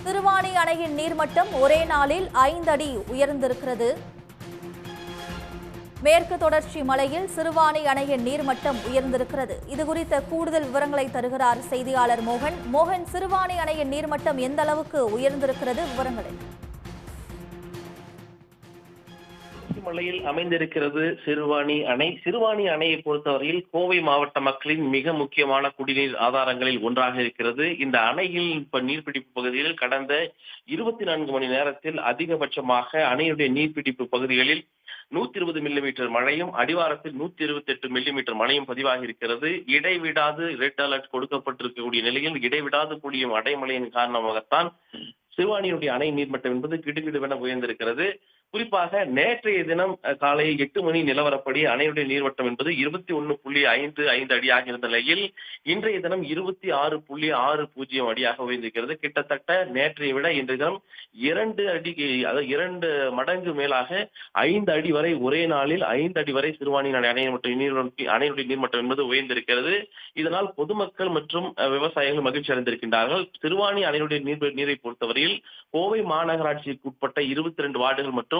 சிறுவாணி அணையின் நீர்மட்டம் ஒரே நாளில் 5 அடி உயர்ந்திருக்கிறது. மேற்கு தொடர்ச்சி மலையில் சிறுவாணி அணையின் நீர்மட்டம் உயர்ந்திருக்கிறது. இதுகுறித்த கூடுதல் விவரங்களை தருகிறார் செய்தியாளர் மோகன். மோகன், சிறுவாணி அணையின் நீர்மட்டம் எந்த அளவுக்கு உயர்ந்திருக்கிறது? விவரங்களை. மலையில் அமைந்திருக்கிறது சிறுவாணி அணை. சிறுவாணி அணையை பொறுத்தவரையில் கோவை மாவட்ட மக்களின் மிக முக்கியமான குடிநீர் ஆதாரங்களில் ஒன்றாக இருக்கிறது. இந்த அணையில் நீர்பிடிப்பு பகுதியில் கடந்த 24 மணி நேரத்தில் அதிகபட்சமாக அணையுடைய நீர்பிடிப்பு பகுதிகளில் 120 மில்லிமீட்டர் மழையும் அடிவாரத்தில் 128 மில்லிமீட்டர் மழையும் பதிவாகி இருக்கிறது. இடைவிடாது ரெட் அலர்ட் கொடுக்கப்பட்டிருக்கக்கூடிய நிலையில் இடைவிடாது கூடிய அடைமழையின் காரணமாகத்தான் சிறுவாணியுடைய அணை நீர்மட்டம் என்பது கிடுகிடுவென உயர்ந்திருக்கிறது. குறிப்பாக நேற்றைய தினம் காலை 8 மணி நிலவரப்படி அணையுடைய நீர்மட்டம் என்பது 21.55 அடியாக இருந்த நிலையில் இன்றைய தினம் 26.60 அடியாக உயர்ந்திருக்கிறது. கிட்டத்தட்ட நேற்றைய விட இன்றைய தினம் 2 மடங்கு மேலாக 5 அடி வரை ஒரே நாளில் 5 அடி வரை சிறுவாணி அணையுடைய நீர்மட்டம் என்பது உயர்ந்திருக்கிறது. இதனால் பொதுமக்கள் மற்றும் விவசாயிகள் மகிழ்ச்சி அடைந்திருக்கின்றார்கள். சிறுவாணி அணையுடைய நீரை பொறுத்தவரையில் கோவை மாநகராட்சிக்கு உட்பட்ட 22 வார்டுகள் மற்றும்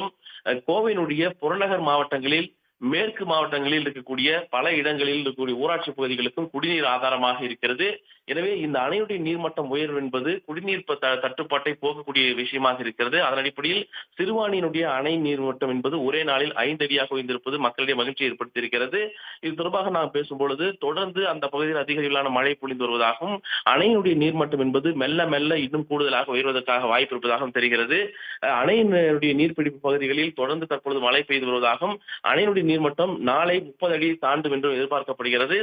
கோவையினுடைய புறநகர் மாவட்டங்களில் மேற்கு மாவட்டங்களில் இருக்கக்கூடிய பல இடங்களில் இருக்கக்கூடிய ஊராட்சி பகுதிகளுக்கும் குடிநீர் ஆதாரமாக இருக்கிறது. எனவே இந்த அணையுடைய நீர்மட்டம் உயர்வு என்பது குடிநீர் தட்டுப்பாட்டை போக்கக்கூடிய விஷயமாக இருக்கிறது. அதன் அடிப்படையில் சிறுவாணியினுடைய அணை நீர்மட்டம் என்பது ஒரே நாளில் 5 அடியாக உயர்ந்திருப்பது மக்களிடையே மகிழ்ச்சி ஏற்படுத்தியிருக்கிறது. இது தொடர்பாக நாம் பேசும்பொழுது தொடர்ந்து அந்த பகுதியில் அதிக அளவிலான மழை பொழிந்து வருவதாகவும் அணையினுடைய நீர்மட்டம் என்பது மெல்ல மெல்ல இன்னும் கூடுதலாக உயர்வதற்காக வாய்ப்பு இருப்பதாகவும் தெரிகிறது. அணையினுடைய நீர்பிடிப்பு பகுதிகளில் தொடர்ந்து தற்பொழுது மழை பெய்து வருவதாகவும் அணையினுடைய நீர்மட்டம் நாளை 30 அடி தாண்டும் என்று எதிர்பார்க்கப்படுகிறது.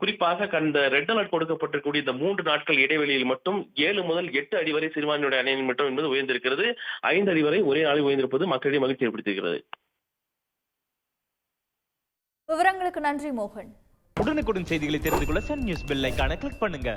குறிப்பாக கடந்த ரெட் அலர்ட் கொடுக்கப்பட்டிருக்கூடிய இந்த 3 நாட்கள் இடைவெளியில் மட்டும் 7 முதல் 8 அடி வரை சிறுவாணியுடைய அணை நீர்மட்டம் என்பது உயர்ந்திருக்கிறது. 5 அடி வரை ஒரே நாளில் உயர்ந்திருப்பது மக்களிடையே மகிழ்ச்சி ஏற்படுத்தியிருக்கிறது. விவரங்களுக்கு நன்றி மோகன். உடனுக்குடன் செய்திகளை தெரிந்து கொள்ள சன் நியூஸ் பெல் ஐகானை கிளிக் பண்ணுங்க.